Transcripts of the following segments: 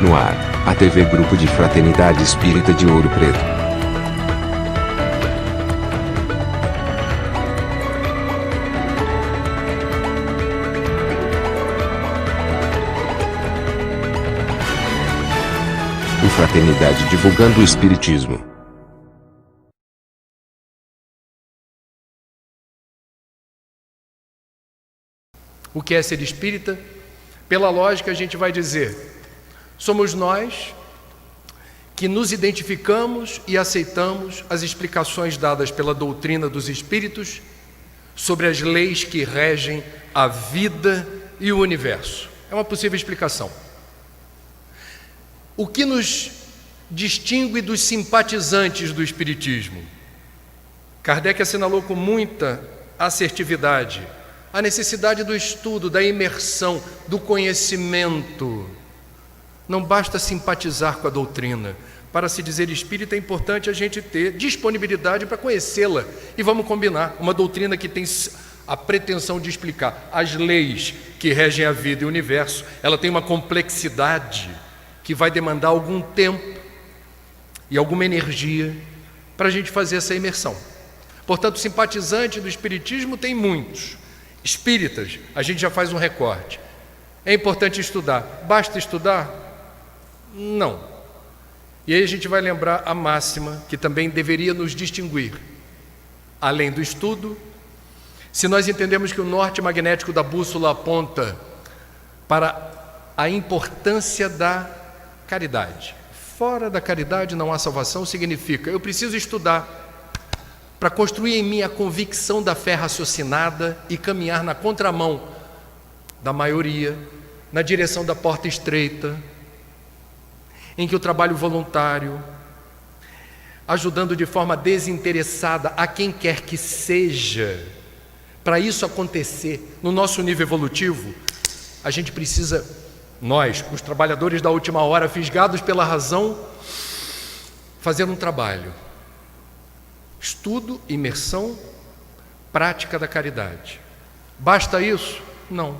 No ar, a TV Grupo de Fraternidade Espírita de Ouro Preto. O Fraternidade divulgando o Espiritismo. O que é ser espírita? Pela lógica, a gente vai dizer: somos nós que nos identificamos e aceitamos as explicações dadas pela doutrina dos espíritos sobre as leis que regem a vida e o universo. É uma possível explicação. O que nos distingue dos simpatizantes do espiritismo? Kardec assinalou com muita assertividade a necessidade do estudo, da imersão, do conhecimento. Não basta simpatizar com a doutrina. Para se dizer espírita é importante a gente ter disponibilidade para conhecê-la. E vamos combinar, uma doutrina que tem a pretensão de explicar as leis que regem a vida e o universo, ela tem uma complexidade que vai demandar algum tempo e alguma energia para a gente fazer essa imersão. Portanto, simpatizante do espiritismo tem muitos. Espíritas, a gente já faz um recorte. É importante estudar. Basta estudar? Não. E aí a gente vai lembrar a máxima que também deveria nos distinguir. Além do estudo, se nós entendemos que o norte magnético da bússola aponta para a importância da caridade. Fora da caridade não há salvação, significa eu preciso estudar para construir em mim a convicção da fé raciocinada e caminhar na contramão da maioria, na direção da porta estreita, em que o trabalho voluntário, ajudando de forma desinteressada a quem quer que seja, para isso acontecer no nosso nível evolutivo, a gente precisa, nós, os trabalhadores da última hora, fisgados pela razão, fazer um trabalho. Estudo, imersão, prática da caridade. Basta isso? Não.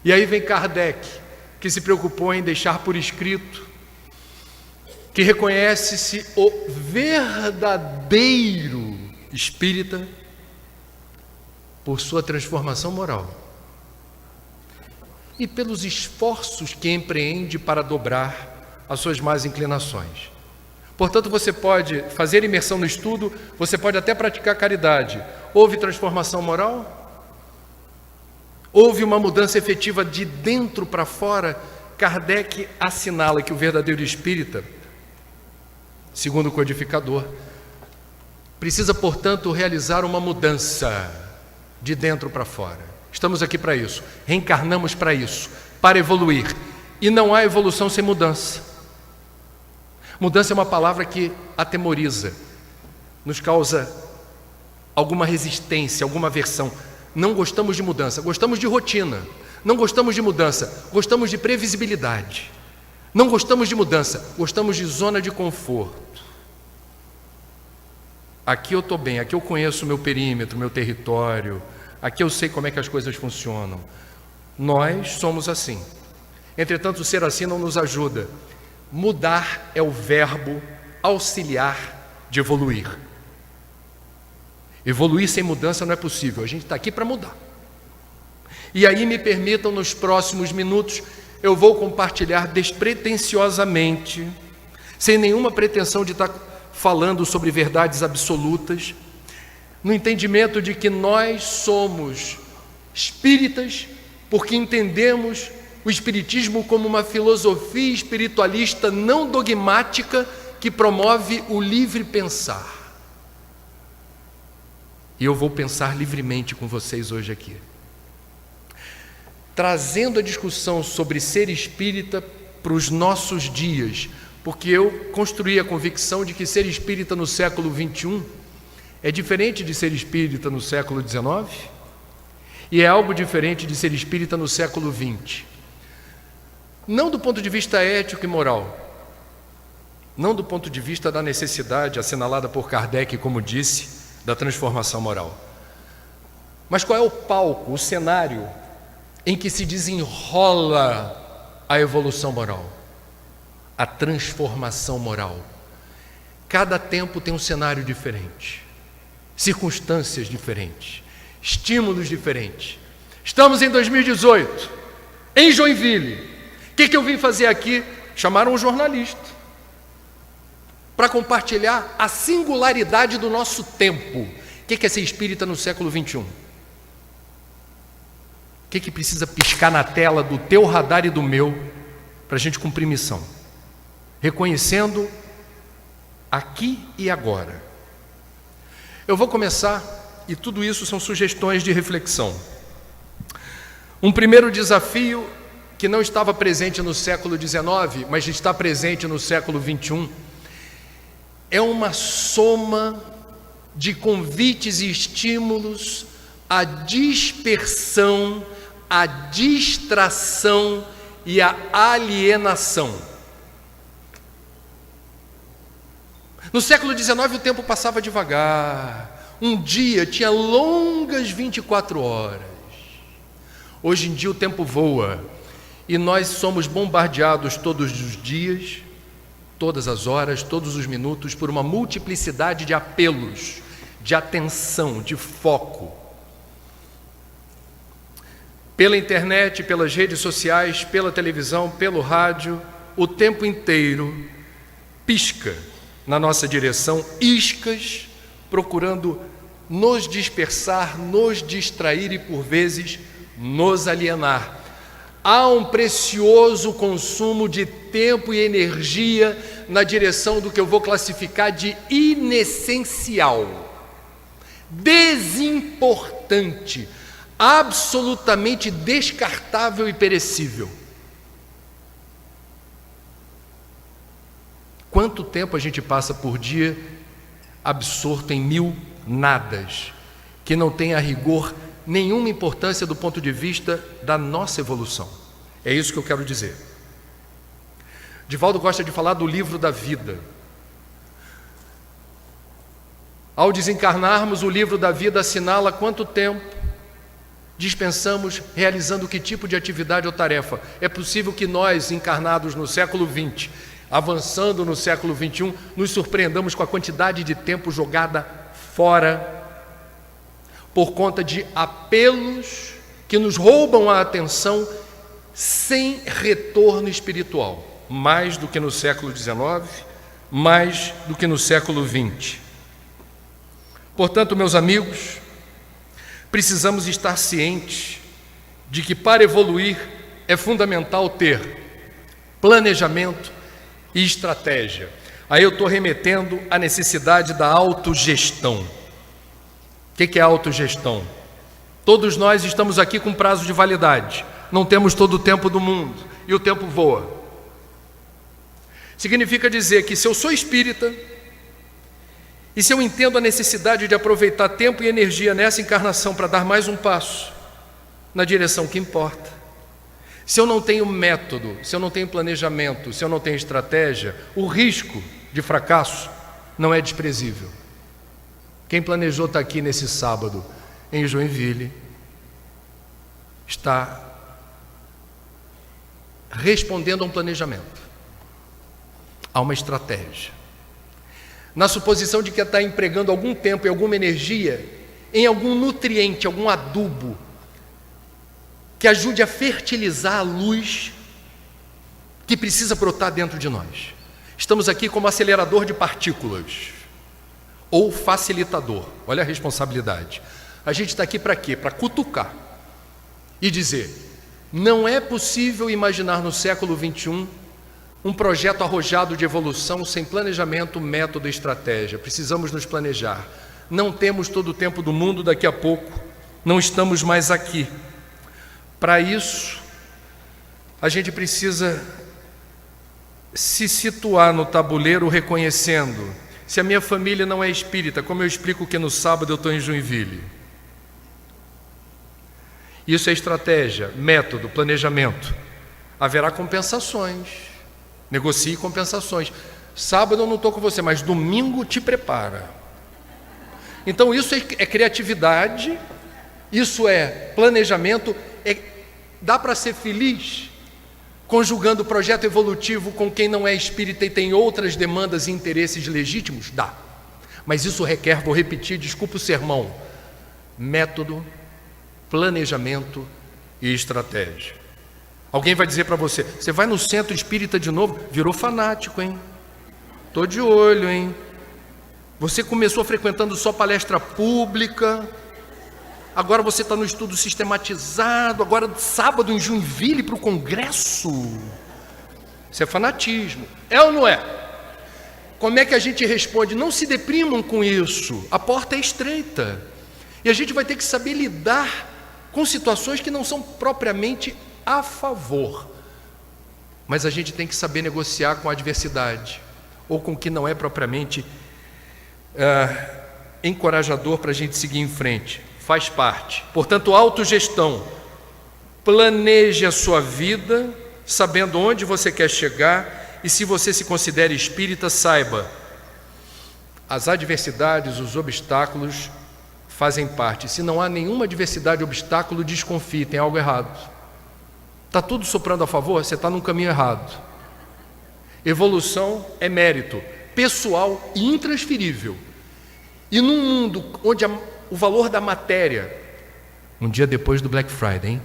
E aí vem Kardec, que se preocupou em deixar por escrito que reconhece-se o verdadeiro espírita por sua transformação moral e pelos esforços que empreende para dobrar as suas más inclinações. Portanto, você pode fazer imersão no estudo, você pode até praticar caridade. Houve transformação moral? Houve uma mudança efetiva de dentro para fora? Kardec assinala que o verdadeiro espírita, segundo o codificador, precisa, portanto, realizar uma mudança de dentro para fora. Estamos aqui para isso, reencarnamos para isso, para evoluir. E não há evolução sem mudança. Mudança é uma palavra que atemoriza, nos causa alguma resistência, alguma aversão. Não gostamos de mudança, gostamos de rotina. Não gostamos de mudança, gostamos de previsibilidade. Não gostamos de mudança, gostamos de zona de conforto. Aqui eu estou bem, aqui eu conheço o meu perímetro, meu território, aqui eu sei como é que as coisas funcionam. Nós somos assim. Entretanto, ser assim não nos ajuda. Mudar é o verbo auxiliar de evoluir. Evoluir sem mudança não é possível, a gente está aqui para mudar. E aí me permitam, nos próximos minutos, eu vou compartilhar despretensiosamente, sem nenhuma pretensão de estar falando sobre verdades absolutas, no entendimento de que nós somos espíritas porque entendemos o espiritismo como uma filosofia espiritualista não dogmática que promove o livre pensar. E eu vou pensar livremente com vocês hoje aqui, trazendo a discussão sobre ser espírita para os nossos dias, porque eu construí a convicção de que ser espírita no século XXI é diferente de ser espírita no século XIX e é algo diferente de ser espírita no século XX. Não do ponto de vista ético e moral, não do ponto de vista da necessidade assinalada por Kardec, como disse, da transformação moral. Mas qual é o palco, o cenário em que se desenrola a a evolução moral, a transformação moral. Cada tempo tem um cenário diferente, circunstâncias diferentes, estímulos diferentes. Estamos em 2018, em Joinville. O que eu vim fazer aqui? Chamaram um jornalista para compartilhar a singularidade do nosso tempo. O que é ser espírita no século XXI? O que precisa piscar na tela do teu radar e do meu para a gente cumprir missão? Reconhecendo aqui e agora. Eu vou começar, e tudo isso são sugestões de reflexão. Um primeiro desafio que não estava presente no século XIX, mas está presente no século XXI, é uma soma de convites e estímulos à dispersão, à distração e à alienação. No século XIX o tempo passava devagar, um dia tinha longas 24 horas. Hoje em dia o tempo voa e nós somos bombardeados todos os dias, todas as horas, todos os minutos, por uma multiplicidade de apelos, de atenção, de foco. Pela internet, pelas redes sociais, pela televisão, pelo rádio, o tempo inteiro pisca na nossa direção iscas, procurando nos dispersar, nos distrair e, por vezes, nos alienar. Há um precioso consumo de tempo e energia na direção do que eu vou classificar de inessencial, desimportante, absolutamente descartável e perecível. Quanto tempo a gente passa por dia absorto em mil nadas, que não tem a rigor nenhuma importância do ponto de vista da nossa evolução. É isso que eu quero dizer. Divaldo gosta de falar do livro da vida. Ao desencarnarmos, o livro da vida assinala quanto tempo dispensamos realizando que tipo de atividade ou tarefa. É possível que nós, encarnados no século XX, avançando no século XXI, nos surpreendamos com a quantidade de tempo jogada fora por conta de apelos que nos roubam a atenção sem retorno espiritual, mais do que no século XIX, mais do que no século XX. Portanto, meus amigos, precisamos estar cientes de que para evoluir é fundamental ter planejamento e estratégia. Aí eu estou remetendo à necessidade da autogestão. O que é autogestão? Todos nós estamos aqui com prazo de validade, não temos todo o tempo do mundo e o tempo voa. Significa dizer que se eu sou espírita e se eu entendo a necessidade de aproveitar tempo e energia nessa encarnação para dar mais um passo na direção que importa, se eu não tenho método, se eu não tenho planejamento, se eu não tenho estratégia, o risco de fracasso não é desprezível. Quem planejou estar aqui nesse sábado em Joinville está respondendo a um planejamento, a uma estratégia, na suposição de que está empregando algum tempo e alguma energia em algum nutriente, algum adubo que ajude a fertilizar a luz que precisa brotar dentro de nós. Estamos aqui como acelerador de partículas ou facilitador. Olha a responsabilidade. A gente está aqui para quê? Para cutucar e dizer: não é possível imaginar no século XXI um projeto arrojado de evolução sem planejamento, método e estratégia. Precisamos nos planejar. Não temos todo o tempo do mundo, daqui a pouco não estamos mais aqui. Para isso, a gente precisa se situar no tabuleiro reconhecendo: se a minha família não é espírita, como eu explico que no sábado eu estou em Joinville? Isso é estratégia, método, planejamento. Haverá compensações, negocie compensações. Sábado eu não estou com você, mas domingo te prepara. Então isso é criatividade, isso é planejamento. Dá para ser feliz conjugando o projeto evolutivo com quem não é espírita e tem outras demandas e interesses legítimos? Dá. Mas isso requer, vou repetir, desculpa o sermão, método, planejamento e estratégia. Alguém vai dizer para você, você vai no centro espírita de novo? Virou fanático, hein? Estou de olho, hein? Você começou frequentando só palestra pública, agora você está no estudo sistematizado, agora sábado em Joinville para o congresso. Isso é fanatismo, é ou não é? Como é que a gente responde? Não se deprimam com isso, a porta é estreita. E a gente vai ter que saber lidar com situações que não são propriamente a favor. Mas a gente tem que saber negociar com a adversidade, ou com o que não é propriamente encorajador para a gente seguir em frente. Faz parte. Portanto, autogestão. Planeje a sua vida, sabendo onde você quer chegar, e se você se considera espírita, saiba, as adversidades, os obstáculos fazem parte. Se não há nenhuma adversidade ou obstáculo, desconfie, tem algo errado. Está tudo soprando a favor, você está num caminho errado. Evolução é mérito pessoal e intransferível. E num mundo onde o valor da matéria, um dia depois do Black Friday, hein?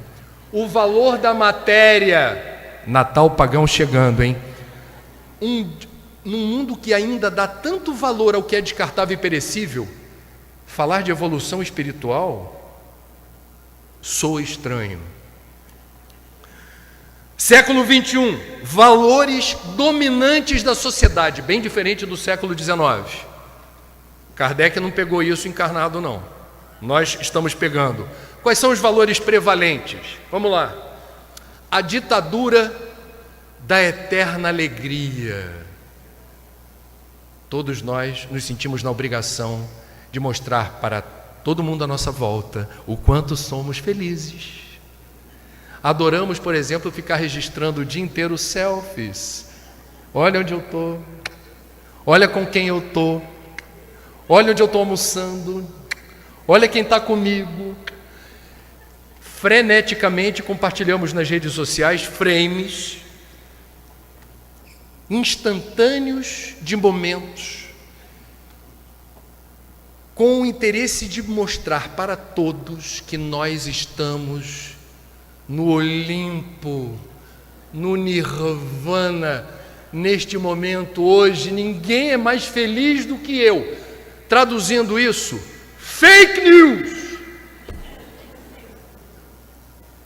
O valor da matéria, Natal pagão chegando, hein? Num mundo que ainda dá tanto valor ao que é descartável e perecível, falar de evolução espiritual soa estranho. Século 21, valores dominantes da sociedade, bem diferente do século 19. Kardec não pegou isso encarnado, não. Nós estamos pegando. Quais são os valores prevalentes? Vamos lá. A ditadura da eterna alegria. Todos nós nos sentimos na obrigação de mostrar para todo mundo à nossa volta o quanto somos felizes. Adoramos, por exemplo, ficar registrando o dia inteiro selfies. Olha onde eu estou, olha com quem eu estou, olha onde eu estou almoçando, olha quem está comigo. Freneticamente compartilhamos nas redes sociais frames instantâneos de momentos, com o interesse de mostrar para todos que nós estamos no Olimpo, no Nirvana, neste momento, hoje. Ninguém é mais feliz do que eu. Traduzindo isso, fake news.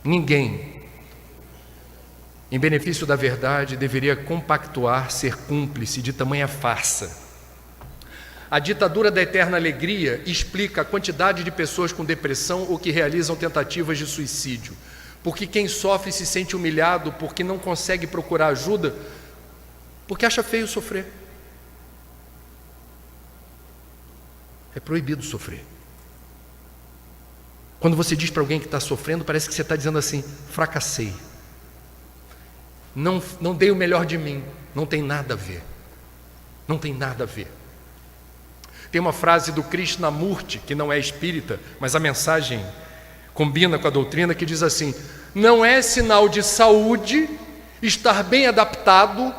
Ninguém, em benefício da verdade, deveria compactuar ser cúmplice de tamanha farsa. A ditadura da eterna alegria explica a quantidade de pessoas com depressão ou que realizam tentativas de suicídio. Porque quem sofre se sente humilhado, porque não consegue procurar ajuda, porque acha feio sofrer. É proibido sofrer. Quando você diz para alguém que está sofrendo, parece que você está dizendo assim: fracassei, não dei o melhor de mim. Não tem nada a ver. Não tem nada a ver. Tem uma frase do Krishnamurti, que não é espírita, mas a mensagem combina com a doutrina, que diz assim: não é sinal de saúde estar bem adaptado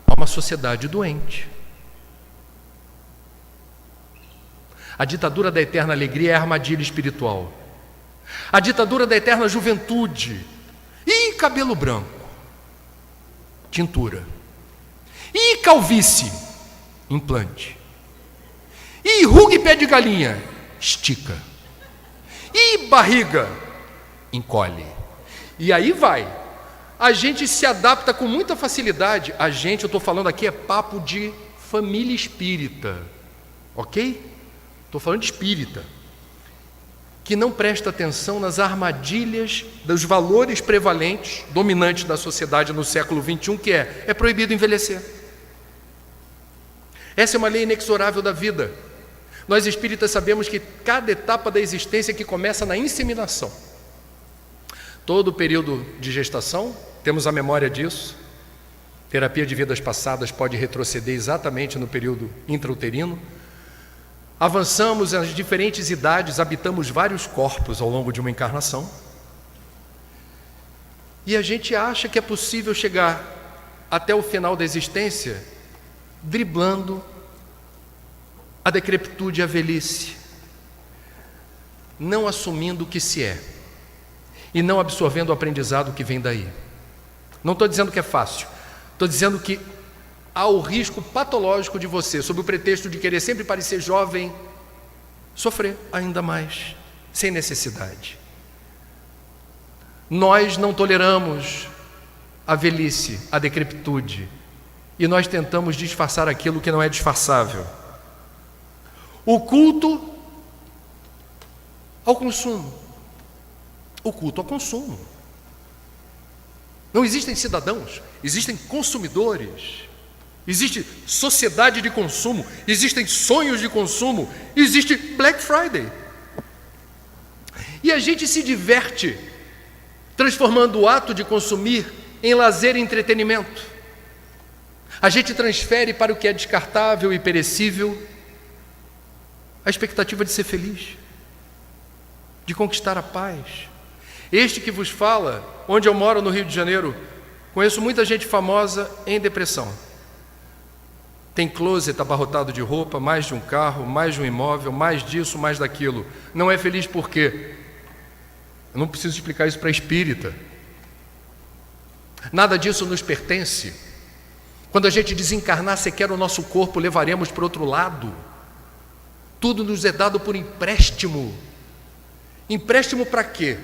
a uma sociedade doente. A ditadura da eterna alegria é a armadilha espiritual. A ditadura da eterna juventude. E cabelo branco, tintura. E calvície, implante. E ruga e pé de galinha, estica. E barriga, encolhe. E aí vai. A gente se adapta com muita facilidade. Eu estou falando aqui, é papo de família espírita, ok? Estou falando de espírita, que não presta atenção nas armadilhas dos valores prevalentes, dominantes da sociedade no século 21, que é proibido envelhecer. Essa é uma lei inexorável da vida. Nós espíritas sabemos que cada etapa da existência que começa na inseminação, todo o período de gestação, temos a memória disso. Terapia de vidas passadas pode retroceder exatamente no período intrauterino. Avançamos às diferentes idades, habitamos vários corpos ao longo de uma encarnação. E a gente acha que é possível chegar até o final da existência driblando a decrepitude e a velhice, não assumindo o que se é e não absorvendo o aprendizado que vem daí. Não estou dizendo que é fácil, estou dizendo que há o risco patológico de você, sob o pretexto de querer sempre parecer jovem, sofrer ainda mais, sem necessidade. Nós não toleramos a velhice, a decrepitude, e nós tentamos disfarçar aquilo que não é disfarçável. O culto ao consumo. O culto ao consumo. Não existem cidadãos, existem consumidores. Existe sociedade de consumo, existem sonhos de consumo, existe Black Friday. E a gente se diverte transformando o ato de consumir em lazer e entretenimento. A gente transfere para o que é descartável e perecível a expectativa de ser feliz, de conquistar a paz. Este que vos fala, onde eu moro no Rio de Janeiro, conheço muita gente famosa em depressão. Tem closet abarrotado de roupa, mais de um carro, mais de um imóvel, mais disso, mais daquilo. Não é feliz por quê? Eu não preciso explicar isso para espírita. Nada disso nos pertence. Quando a gente desencarnar, sequer o nosso corpo levaremos para o outro lado. Tudo nos é dado por empréstimo. Empréstimo para quê?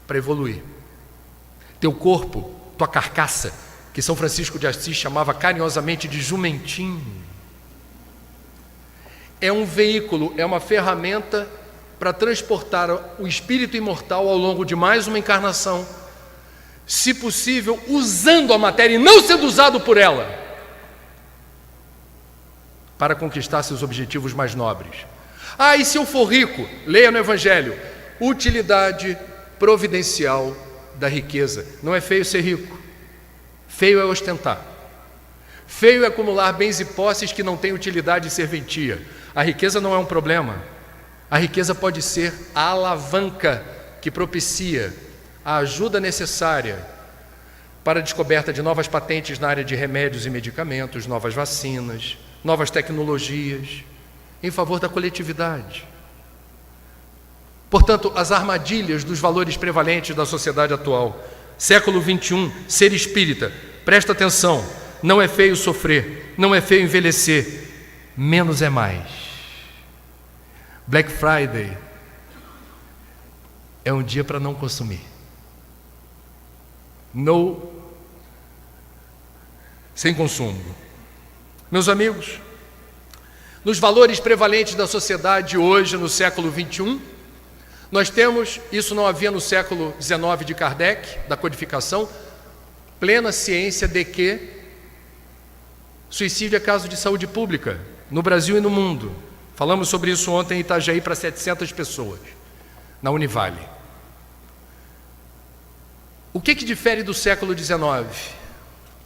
Para evoluir. Teu corpo, tua carcaça, que São Francisco de Assis chamava carinhosamente de jumentinho, é um veículo, é uma ferramenta para transportar o espírito imortal ao longo de mais uma encarnação, se possível, usando a matéria e não sendo usado por ela, para conquistar seus objetivos mais nobres. Ah, e se eu for rico? Leia no Evangelho, utilidade providencial da riqueza. Não é feio ser rico, feio é ostentar, feio é acumular bens e posses que não têm utilidade e serventia. A riqueza não é um problema, a riqueza pode ser a alavanca que propicia a ajuda necessária para a descoberta de novas patentes na área de remédios e medicamentos, novas vacinas, novas tecnologias, em favor da coletividade. Portanto, as armadilhas dos valores prevalentes da sociedade atual, século XXI, ser espírita, presta atenção, não é feio sofrer, não é feio envelhecer, menos é mais. Black Friday é um dia para não consumir. Sem consumo. Meus amigos, nos valores prevalentes da sociedade hoje, no século XXI, nós temos, isso não havia no século XIX de Kardec, da codificação, plena ciência de que suicídio é caso de saúde pública, no Brasil e no mundo. Falamos sobre isso ontem em Itajaí para 700 pessoas, na Univale. O que difere do século XIX?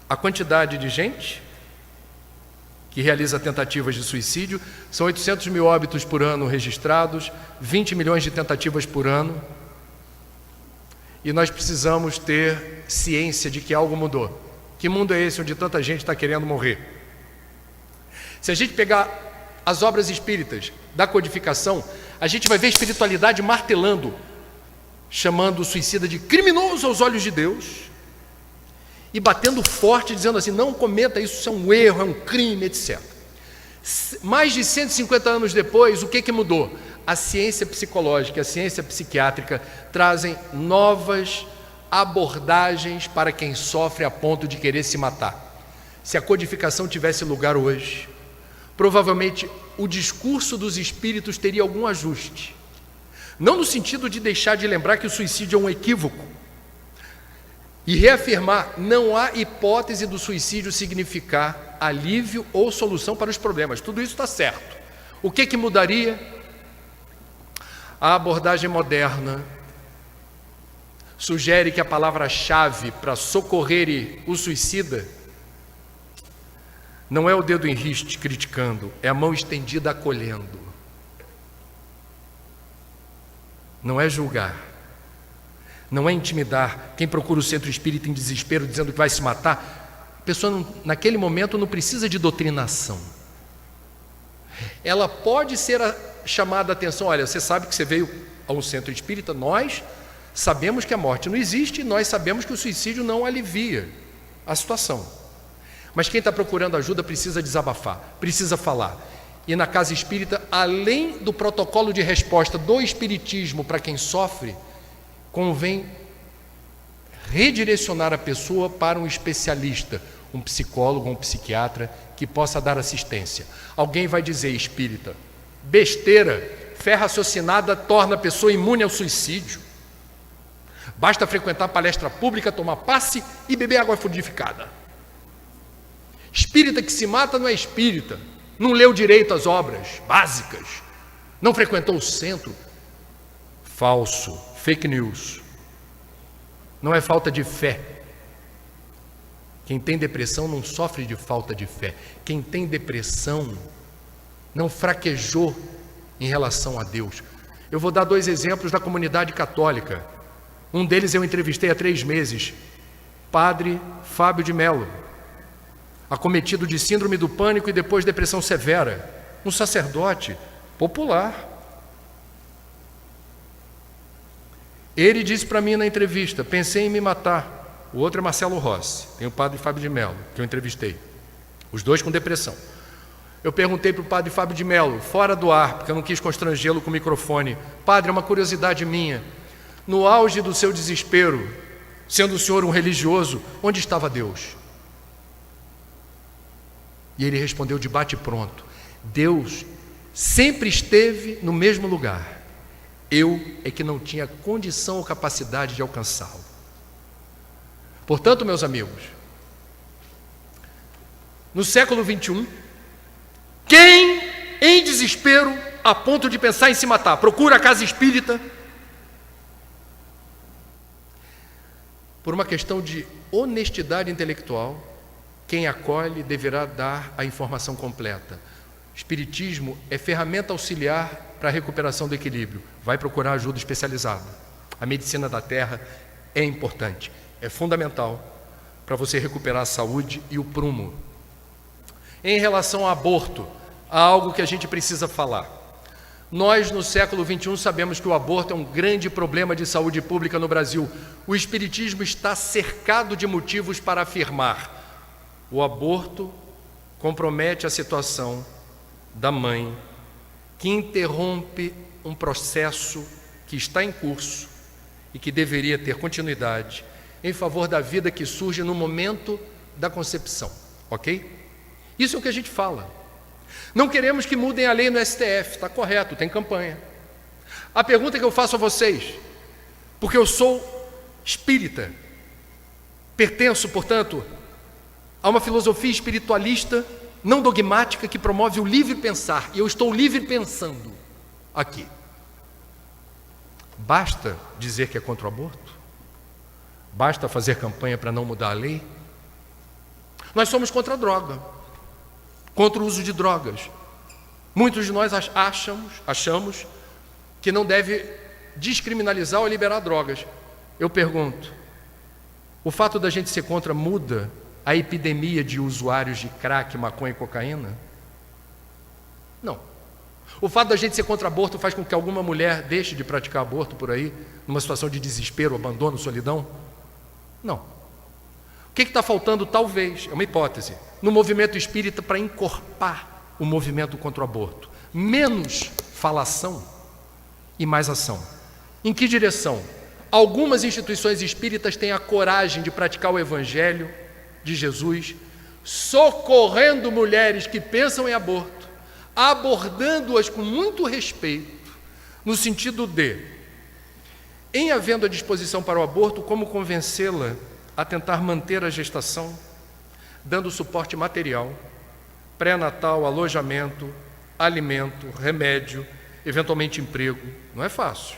A quantidade de gente que realiza tentativas de suicídio, são 800 mil óbitos por ano registrados, 20 milhões de tentativas por ano, e nós precisamos ter ciência de que algo mudou. Que mundo é esse onde tanta gente está querendo morrer? Se a gente pegar as obras espíritas da codificação, a gente vai ver a espiritualidade martelando, chamando o suicida de criminoso aos olhos de Deus, e batendo forte, dizendo assim, não cometa isso, isso é um erro, é um crime, etc. Mais de 150 anos depois, o que mudou? A ciência psicológica, a ciência psiquiátrica trazem novas abordagens para quem sofre a ponto de querer se matar. Se a codificação tivesse lugar hoje, provavelmente o discurso dos espíritos teria algum ajuste. Não no sentido de deixar de lembrar que o suicídio é um equívoco, e reafirmar, não há hipótese do suicídio significar alívio ou solução para os problemas. Tudo isso está certo. O que mudaria? A abordagem moderna sugere que a palavra-chave para socorrer o suicida não é o dedo em riste criticando, é a mão estendida acolhendo. Não é julgar, não é intimidar. Quem procura o centro espírita em desespero, dizendo que vai se matar, a pessoa naquele momento não precisa de doutrinação. Ela pode ser chamada a atenção: olha, você sabe que você veio a um centro espírita, nós sabemos que a morte não existe, nós sabemos que o suicídio não alivia a situação. Mas quem está procurando ajuda precisa desabafar, precisa falar. E na casa espírita, além do protocolo de resposta do espiritismo para quem sofre, convém redirecionar a pessoa para um especialista, um psicólogo, um psiquiatra, que possa dar assistência. Alguém vai dizer: espírita, besteira, fé raciocinada torna a pessoa imune ao suicídio. Basta frequentar palestra pública, tomar passe e beber água fluidificada. Espírita que se mata não é espírita, não leu direito as obras básicas, não frequentou o centro. Falso, fake news. Não é falta de fé. Quem tem depressão não sofre de falta de fé. Quem tem depressão não fraquejou em relação a Deus. Eu vou dar 2 exemplos da comunidade católica. Um deles eu entrevistei há 3 meses, Padre Fábio de Mello, acometido de síndrome do pânico e depois depressão severa, um sacerdote popular. Ele disse para mim na entrevista: pensei em me matar. O outro é Marcelo Rossi, tem o Padre Fábio de Mello, que eu entrevistei, os 2 com depressão. Eu perguntei para o Padre Fábio de Mello, fora do ar, porque eu não quis constrangê-lo com o microfone: padre, é uma curiosidade minha, no auge do seu desespero, sendo o senhor um religioso, onde estava Deus? E ele respondeu de bate-pronto: Deus sempre esteve no mesmo lugar, eu é que não tinha condição ou capacidade de alcançá-lo. Portanto, meus amigos, no século 21, quem em desespero, a ponto de pensar em se matar, procura a casa espírita, por uma questão de honestidade intelectual, quem acolhe deverá dar a informação completa. Espiritismo é ferramenta auxiliar para a recuperação do equilíbrio. Vai procurar ajuda especializada. A medicina da terra é importante, é fundamental para você recuperar a saúde e o prumo. Em relação ao aborto, há algo que a gente precisa falar. Nós, no século 21, sabemos que o aborto é um grande problema de saúde pública no Brasil. O Espiritismo está cercado de motivos para afirmar: o aborto compromete a situação da mãe, que interrompe um processo que está em curso e que deveria ter continuidade em favor da vida que surge no momento da concepção, ok? Isso é o que a gente fala. Não queremos que mudem a lei no STF, está correto, tem campanha. A pergunta que eu faço a vocês, porque eu sou espírita, pertenço, portanto, a uma filosofia espiritualista não dogmática que promove o livre pensar, e eu estou livre pensando aqui. Basta dizer que é contra o aborto? Basta fazer campanha para não mudar a lei? Nós somos contra a droga, contra o uso de drogas. Muitos de nós achamos que não deve descriminalizar ou liberar drogas. Eu pergunto: o fato da gente ser contra muda a epidemia de usuários de crack, maconha e cocaína? Não. O fato da gente ser contra aborto faz com que alguma mulher deixe de praticar aborto por aí, numa situação de desespero, abandono, solidão? Não. O que está faltando, talvez, é uma hipótese, no movimento espírita para encorpar o movimento contra o aborto? Menos falação e mais ação. Em que direção? Algumas instituições espíritas têm a coragem de praticar o evangelho de Jesus, socorrendo mulheres que pensam em aborto, abordando-as com muito respeito, no sentido de, em havendo a disposição para o aborto, como convencê-la a tentar manter a gestação, dando suporte material, pré-natal, alojamento, alimento, remédio, eventualmente emprego. Não é fácil.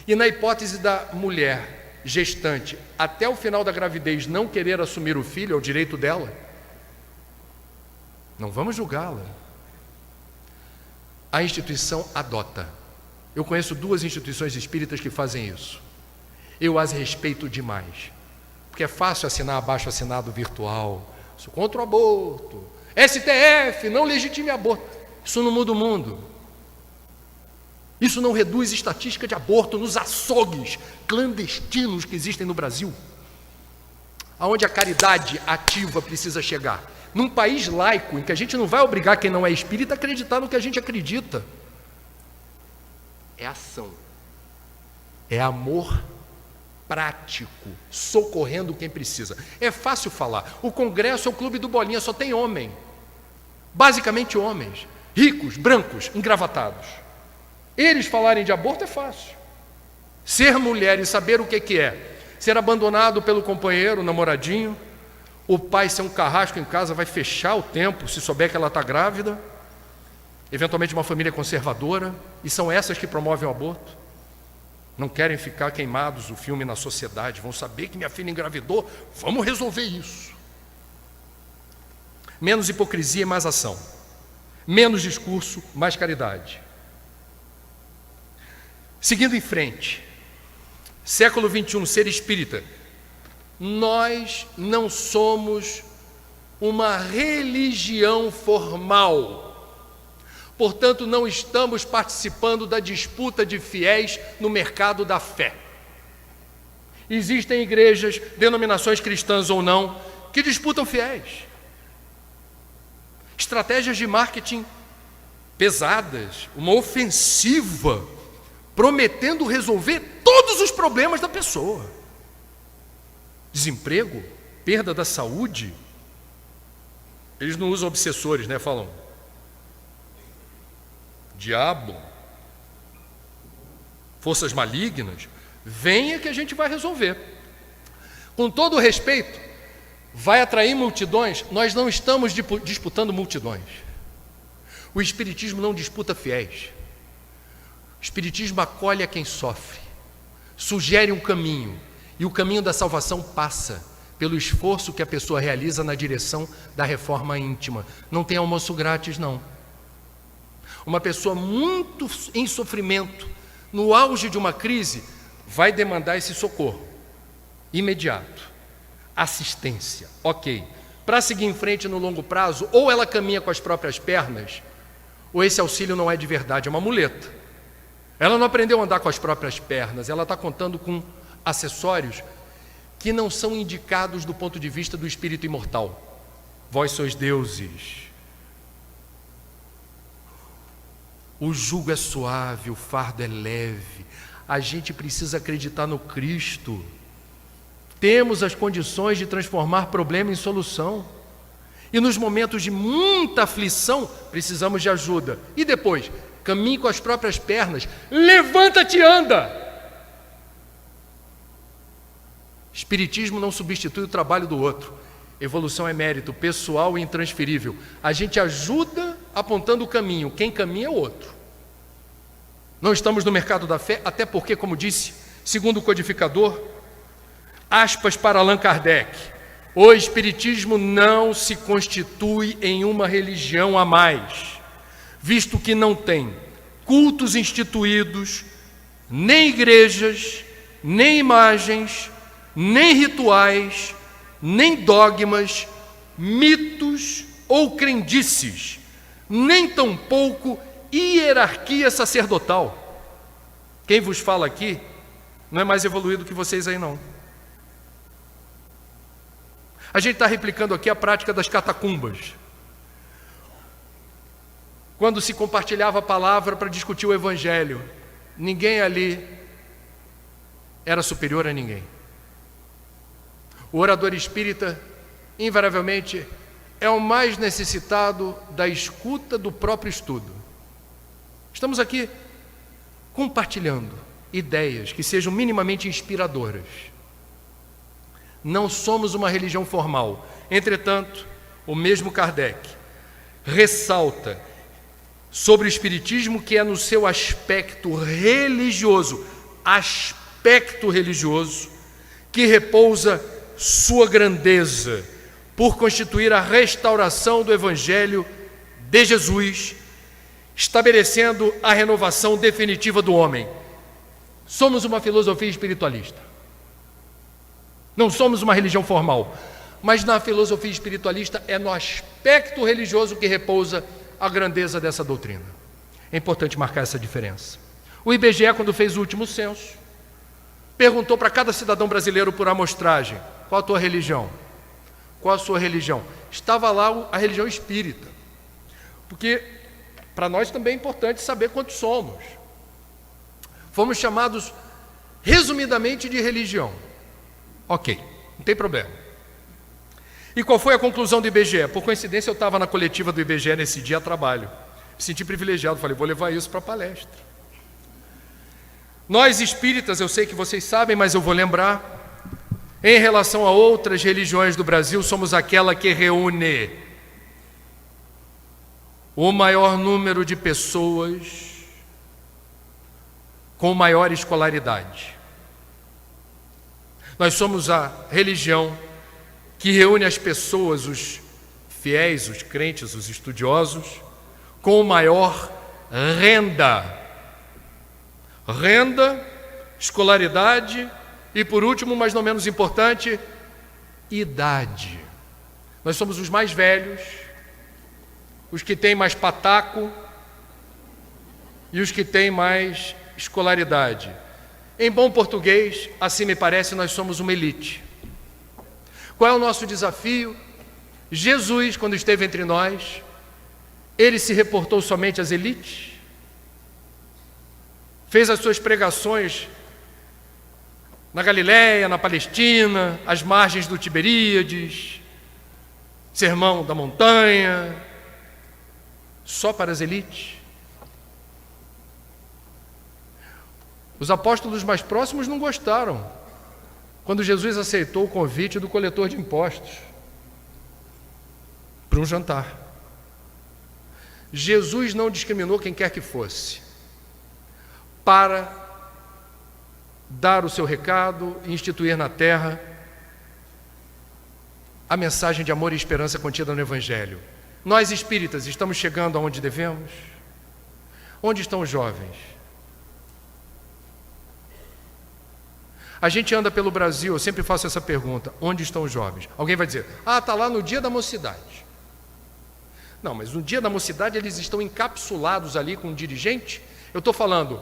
E na hipótese da mulher gestante, até o final da gravidez, não querer assumir o filho, é o direito dela, não vamos julgá-la. A instituição adota. Eu conheço 2 instituições espíritas que fazem isso. eu as respeito demais. Porque é fácil assinar abaixo-assinado virtual. Sou contra o aborto. STF, não legitime aborto. Isso não muda o mundo. Isso não reduz estatística de aborto nos açougues clandestinos que existem no Brasil. Aonde a caridade ativa precisa chegar. Num país laico, em que a gente não vai obrigar quem não é espírita a acreditar no que a gente acredita. É ação. É amor prático, socorrendo quem precisa. É fácil falar. O Congresso é o clube do Bolinha, só tem homem. Basicamente homens. Ricos, brancos, engravatados. Eles falarem de aborto é fácil. Ser mulher e saber o que é. Ser abandonado pelo companheiro, namoradinho. O pai ser um carrasco em casa, vai fechar o tempo se souber que ela está grávida. Eventualmente uma família conservadora. E são essas que promovem o aborto. Não querem ficar queimados o filme na sociedade. Vão saber que minha filha engravidou. Vamos resolver isso. Menos hipocrisia e mais ação. Menos discurso, mais caridade. Seguindo em frente, século 21, ser espírita. Nós não somos uma religião formal. Portanto, não estamos participando da disputa de fiéis no mercado da fé. Existem igrejas, denominações cristãs ou não, que disputam fiéis. Estratégias de marketing pesadas, uma ofensiva, prometendo resolver todos os problemas da pessoa. Desemprego, perda da saúde. Eles não usam obsessores, né? Falam diabo, forças malignas. Venha que a gente vai resolver. Com todo o respeito, vai atrair multidões. Nós não estamos disputando multidões. O Espiritismo não disputa fiéis. O Espiritismo acolhe a quem sofre, sugere um caminho, e o caminho da salvação passa pelo esforço que a pessoa realiza na direção da reforma íntima. Não tem almoço grátis, não. Uma pessoa muito em sofrimento, no auge de uma crise, vai demandar esse socorro imediato, assistência, ok. Para seguir em frente no longo prazo, ou ela caminha com as próprias pernas, ou esse auxílio não é de verdade, é uma muleta. Ela não aprendeu a andar com as próprias pernas, ela está contando com acessórios que não são indicados do ponto de vista do espírito imortal. Vós sois deuses. O jugo é suave, o fardo é leve. A gente precisa acreditar no Cristo. Temos as condições de transformar problema em solução. E nos momentos de muita aflição, precisamos de ajuda. E depois, caminhe com as próprias pernas. Levanta-te e anda. Espiritismo não substitui o trabalho do outro. Evolução é mérito pessoal e intransferível. A gente ajuda apontando o caminho. Quem caminha é o outro. Não estamos no mercado da fé, até porque, como disse, segundo o codificador, aspas para Allan Kardec, o Espiritismo não se constitui em uma religião a mais, visto que não tem cultos instituídos, nem igrejas, nem imagens, nem rituais, nem dogmas, mitos ou crendices, nem tampouco hierarquia sacerdotal. Quem vos fala aqui não é mais evoluído que vocês aí não. A gente está replicando aqui a prática das catacumbas. Quando se compartilhava a palavra para discutir o Evangelho, ninguém ali era superior a ninguém. O orador espírita, invariavelmente, é o mais necessitado da escuta do próprio estudo. Estamos aqui compartilhando ideias que sejam minimamente inspiradoras. Não somos uma religião formal. Entretanto, o mesmo Kardec ressalta sobre o Espiritismo que é no seu aspecto religioso, que repousa sua grandeza por constituir a restauração do Evangelho de Jesus, estabelecendo a renovação definitiva do homem. Somos uma filosofia espiritualista. Não somos uma religião formal, mas na filosofia espiritualista é no aspecto religioso que repousa a grandeza dessa doutrina. É importante marcar essa diferença. O IBGE, quando fez o último censo, perguntou para cada cidadão brasileiro por amostragem: qual a tua religião? Qual a sua religião? Estava lá a religião espírita. Porque para nós também é importante saber quantos somos. Fomos chamados resumidamente de religião. Ok, não tem problema. E qual foi a conclusão do IBGE? Por coincidência, eu estava na coletiva do IBGE nesse dia a trabalho. Me senti privilegiado, falei, vou levar isso para a palestra. Nós espíritas, eu sei que vocês sabem, mas eu vou lembrar, em relação a outras religiões do Brasil, somos aquela que reúne o maior número de pessoas com maior escolaridade. Nós somos a religião que reúne as pessoas, os fiéis, os crentes, os estudiosos, com maior renda, escolaridade e, por último, mas não menos importante, idade. Nós somos os mais velhos, os que têm mais pataco e os que têm mais escolaridade. Em bom português, assim me parece, nós somos uma elite. Qual é o nosso desafio? Jesus, quando esteve entre nós, ele se reportou somente às elites? Fez as suas pregações na Galiléia, na Palestina, às margens do Tiberíades, Sermão da Montanha, só para as elites? Os apóstolos mais próximos não gostaram quando Jesus aceitou o convite do coletor de impostos para um jantar. Jesus não discriminou quem quer que fosse para dar o seu recado e instituir na terra a mensagem de amor e esperança contida no Evangelho. Nós espíritas estamos chegando aonde devemos? Onde estão os jovens? A gente anda pelo Brasil, eu sempre faço essa pergunta: onde estão os jovens? Alguém vai dizer, está lá no dia da mocidade. Não, mas no dia da mocidade eles estão encapsulados ali com um dirigente. Eu estou falando,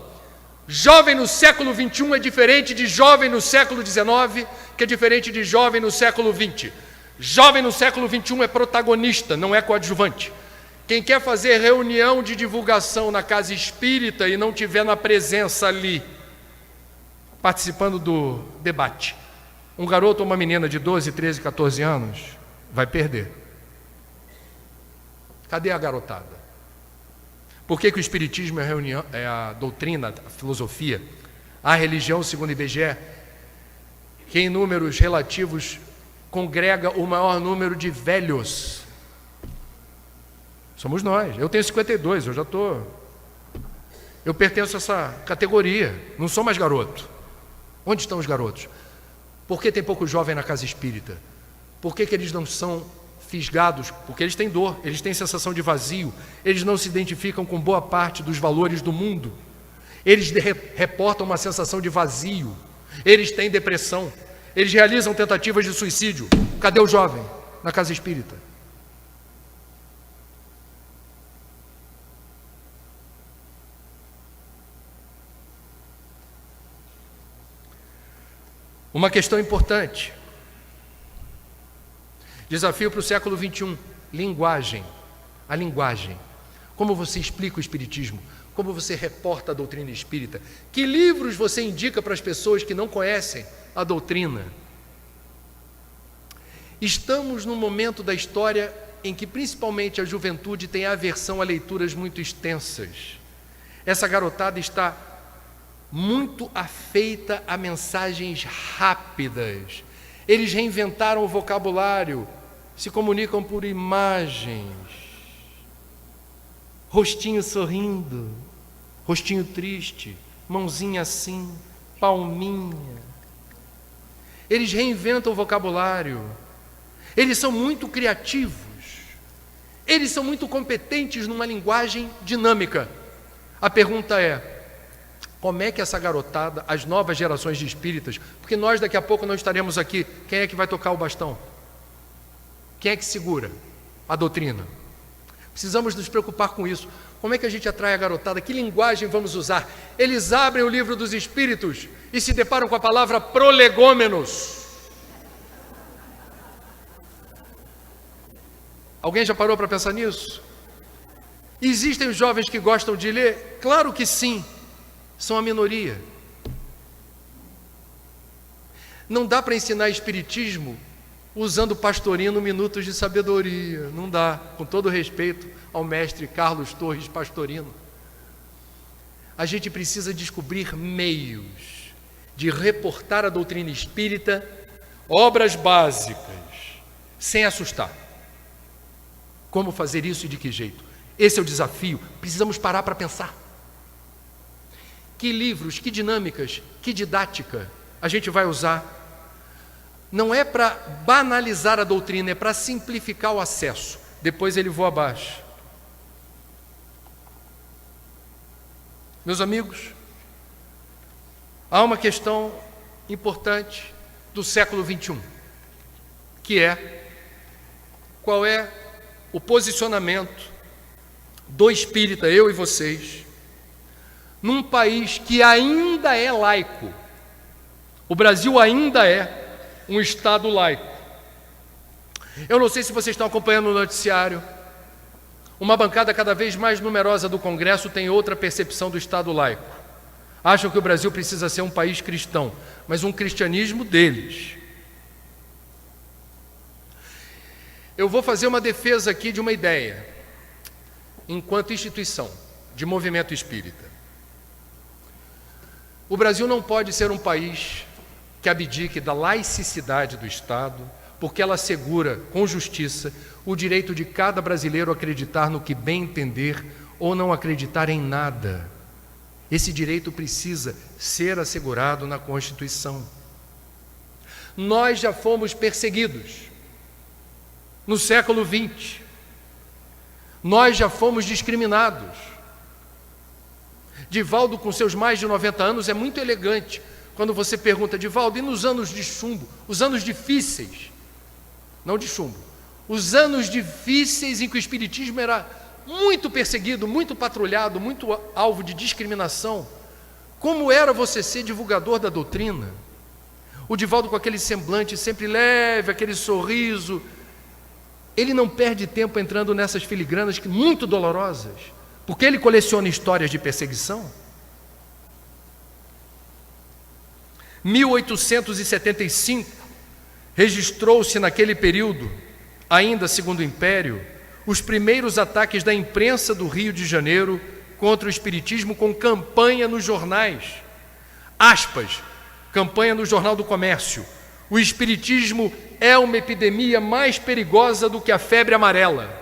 jovem no século XXI é diferente de jovem no século XIX, que é diferente de jovem no século XX. Jovem no século XXI é protagonista, não é coadjuvante. Quem quer fazer reunião de divulgação na casa espírita e não tiver na presença ali, participando do debate, um garoto ou uma menina de 12, 13, 14 anos, vai perder. Cadê a garotada? Por que o Espiritismo é a doutrina, a filosofia, a religião, segundo o IBGE, que em números relativos congrega o maior número de velhos? Somos nós. Eu tenho 52, eu pertenço a essa categoria, não sou mais garoto. Onde estão os garotos? Por que tem pouco jovem na casa espírita? Por que eles não são fisgados? Porque eles têm dor, eles têm sensação de vazio, eles não se identificam com boa parte dos valores do mundo, eles reportam uma sensação de vazio, eles têm depressão, eles realizam tentativas de suicídio. Cadê o jovem na casa espírita? Uma questão importante, desafio para o século XXI, linguagem, a linguagem. Como você explica o Espiritismo? Como você reporta a doutrina espírita? Que livros você indica para as pessoas que não conhecem a doutrina? Estamos num momento da história em que principalmente a juventude tem aversão a leituras muito extensas. Essa garotada está muito afeita a mensagens rápidas. Eles reinventaram o vocabulário, se comunicam por imagens, rostinho sorrindo, rostinho triste, mãozinha assim, palminha. Eles reinventam o vocabulário, eles são muito criativos, eles são muito competentes numa linguagem dinâmica. A pergunta é: Como é que essa garotada, as novas gerações de espíritas, porque nós daqui a pouco não estaremos aqui, quem é que vai tocar o bastão? Quem é que segura a doutrina? Precisamos nos preocupar com isso. Como é que a gente atrai a garotada? Que linguagem vamos usar? Eles abrem o livro dos Espíritos e se deparam com a palavra prolegômenos. Alguém já parou para pensar nisso? Existem os jovens que gostam de ler? Claro que sim, são a minoria. Não dá para ensinar espiritismo usando Pastorino Minutos de Sabedoria. Não dá, com todo respeito ao mestre Carlos Torres Pastorino. A gente precisa descobrir meios de reportar a doutrina espírita, obras básicas, sem assustar. Como fazer isso e de que jeito? Esse é o desafio. Precisamos parar para pensar. Que livros, que dinâmicas, que didática a gente vai usar? Não é para banalizar a doutrina, é para simplificar o acesso. Depois ele voa abaixo. Meus amigos, há uma questão importante do século XXI, que é qual é o posicionamento do espírita, eu e vocês, num país que ainda é laico. O Brasil ainda é um Estado laico. Eu não sei se vocês estão acompanhando o noticiário. Uma bancada cada vez mais numerosa do Congresso tem outra percepção do Estado laico. Acham que o Brasil precisa ser um país cristão, mas um cristianismo deles. Eu vou fazer uma defesa aqui de uma ideia, enquanto instituição de movimento espírita. O Brasil não pode ser um país que abdique da laicidade do Estado, porque ela assegura, com justiça, o direito de cada brasileiro acreditar no que bem entender ou não acreditar em nada. Esse direito precisa ser assegurado na Constituição. Nós já fomos perseguidos no século XX. Nós já fomos discriminados. Divaldo, com seus mais de 90 anos, é muito elegante quando você pergunta: Divaldo, e nos anos de chumbo, os anos difíceis, não de chumbo, os anos difíceis em que o espiritismo era muito perseguido, muito patrulhado, muito alvo de discriminação, como era você ser divulgador da doutrina? O Divaldo, com aquele semblante sempre leve, aquele sorriso, ele não perde tempo entrando nessas filigranas muito dolorosas, porque ele coleciona histórias de perseguição. 1875, registrou-se naquele período, ainda segundo o Império, os primeiros ataques da imprensa do Rio de Janeiro contra o espiritismo com campanha nos jornais. Aspas, campanha no Jornal do Comércio: o espiritismo é uma epidemia mais perigosa do que a febre amarela.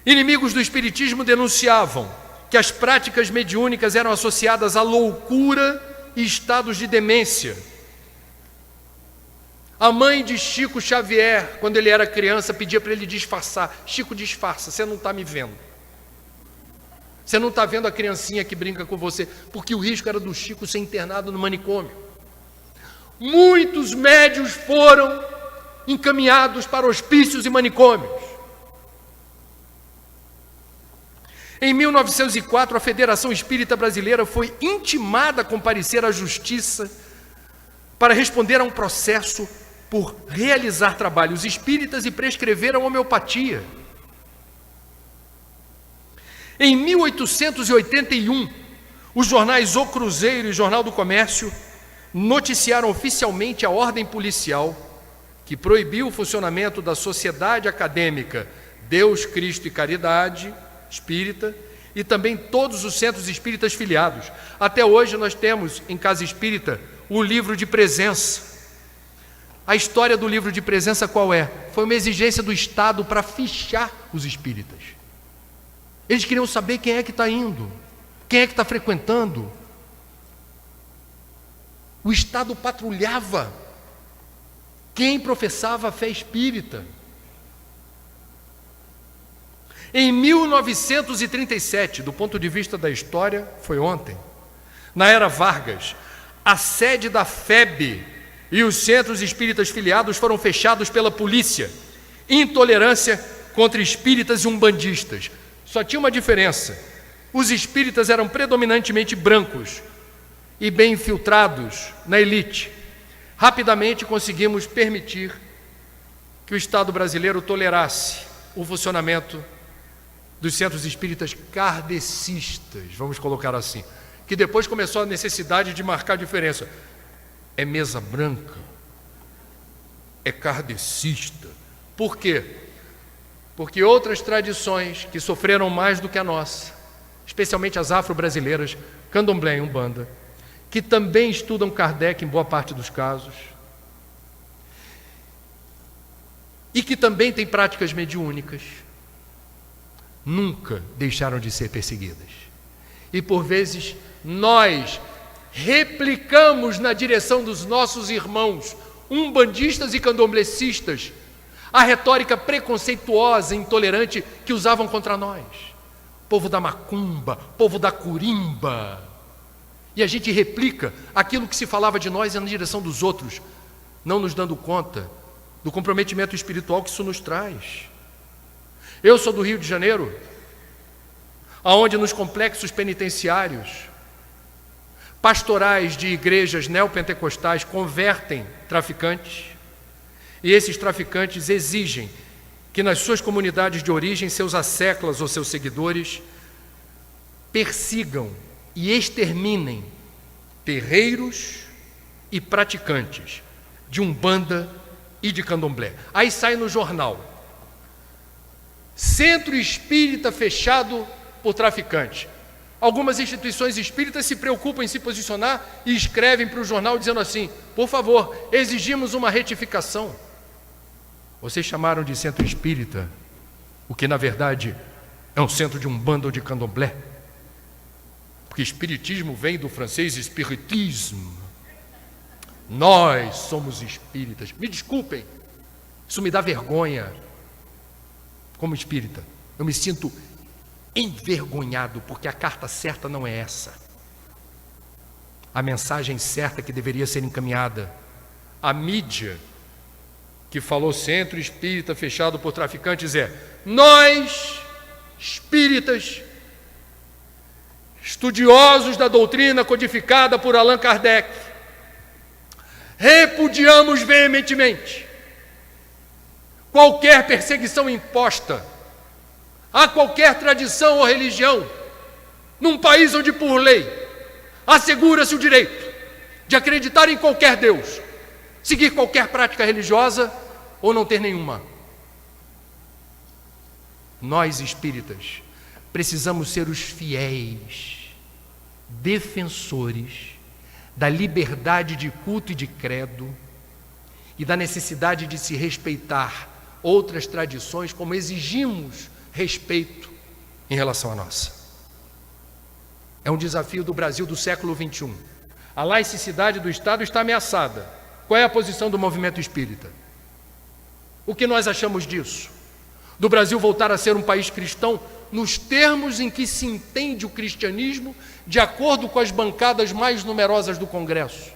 Inimigos do espiritismo denunciavam que as práticas mediúnicas eram associadas à loucura e estados de demência. A mãe de Chico Xavier, quando ele era criança, pedia para ele disfarçar: Chico, disfarça, você não está me vendo. Você não está vendo a criancinha que brinca com você, porque o risco era do Chico ser internado no manicômio. Muitos médiuns foram encaminhados para hospícios e manicômios. Em 1904, a Federação Espírita Brasileira foi intimada a comparecer à Justiça para responder a um processo por realizar trabalhos espíritas e prescrever a homeopatia. Em 1881, os jornais O Cruzeiro e Jornal do Comércio noticiaram oficialmente a ordem policial que proibiu o funcionamento da Sociedade Acadêmica Deus, Cristo e Caridade Espírita e também todos os centros espíritas filiados. Até hoje nós temos em Casa Espírita o livro de presença. A história do livro de presença qual é? Foi uma exigência do Estado para fichar os espíritas. Eles queriam saber quem é que está indo, quem é que está frequentando. O Estado patrulhava quem professava a fé espírita. Em 1937, do ponto de vista da história, foi ontem, na era Vargas, a sede da FEB e os centros espíritas filiados foram fechados pela polícia. Intolerância contra espíritas e umbandistas. Só tinha uma diferença: os espíritas eram predominantemente brancos e bem infiltrados na elite. Rapidamente conseguimos permitir que o Estado brasileiro tolerasse o funcionamento dos centros espíritas kardecistas, vamos colocar assim, que depois começou a necessidade de marcar a diferença. É mesa branca, é kardecista. Por quê? Porque outras tradições que sofreram mais do que a nossa, especialmente as afro-brasileiras, candomblé e umbanda, que também estudam Kardec em boa parte dos casos, e que também têm práticas mediúnicas, nunca deixaram de ser perseguidas. E por vezes nós replicamos na direção dos nossos irmãos umbandistas e candomblecistas a retórica preconceituosa e intolerante que usavam contra nós. Povo da macumba, povo da curimba. E a gente replica aquilo que se falava de nós na direção dos outros, não nos dando conta do comprometimento espiritual que isso nos traz. Eu sou do Rio de Janeiro, aonde nos complexos penitenciários, pastorais de igrejas neopentecostais convertem traficantes, e esses traficantes exigem que nas suas comunidades de origem seus asseclas ou seus seguidores persigam e exterminem terreiros e praticantes de umbanda e de candomblé. Aí sai no jornal: centro espírita fechado por traficantes. Algumas instituições espíritas se preocupam em se posicionar e escrevem para o jornal dizendo assim: por favor, exigimos uma retificação. Vocês chamaram de centro espírita o que na verdade é um centro de umbanda ou de candomblé, porque espiritismo vem do francês spiritisme. Nós somos espíritas. Me desculpem, isso me dá vergonha como espírita. Eu me sinto envergonhado, porque a carta certa não é essa. A mensagem certa que deveria ser encaminhada à mídia que falou centro espírita fechado por traficantes é: nós, espíritas, estudiosos da doutrina codificada por Allan Kardec, repudiamos veementemente qualquer perseguição imposta a qualquer tradição ou religião, num país onde, por lei, assegura-se o direito de acreditar em qualquer Deus, seguir qualquer prática religiosa ou não ter nenhuma. Nós, espíritas, precisamos ser os fiéis defensores da liberdade de culto e de credo e da necessidade de se respeitar outras tradições como exigimos respeito em relação à nossa. É um desafio do Brasil do século XXI. A laicidade do Estado está ameaçada. Qual é a posição do movimento espírita? O que nós achamos disso? Do Brasil voltar a ser um país cristão nos termos em que se entende o cristianismo de acordo com as bancadas mais numerosas do Congresso?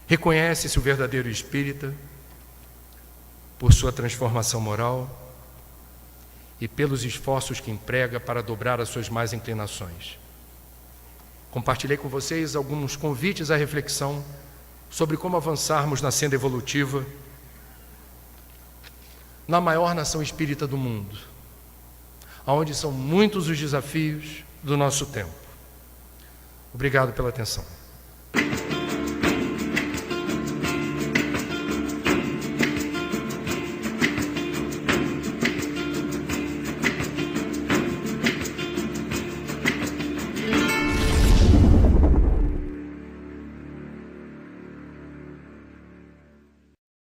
Reconhece-se o verdadeiro espírita por sua transformação moral e pelos esforços que emprega para dobrar as suas más inclinações. Compartilhei com vocês alguns convites à reflexão sobre como avançarmos na senda evolutiva na maior nação espírita do mundo, onde são muitos os desafios do nosso tempo. Obrigado pela atenção.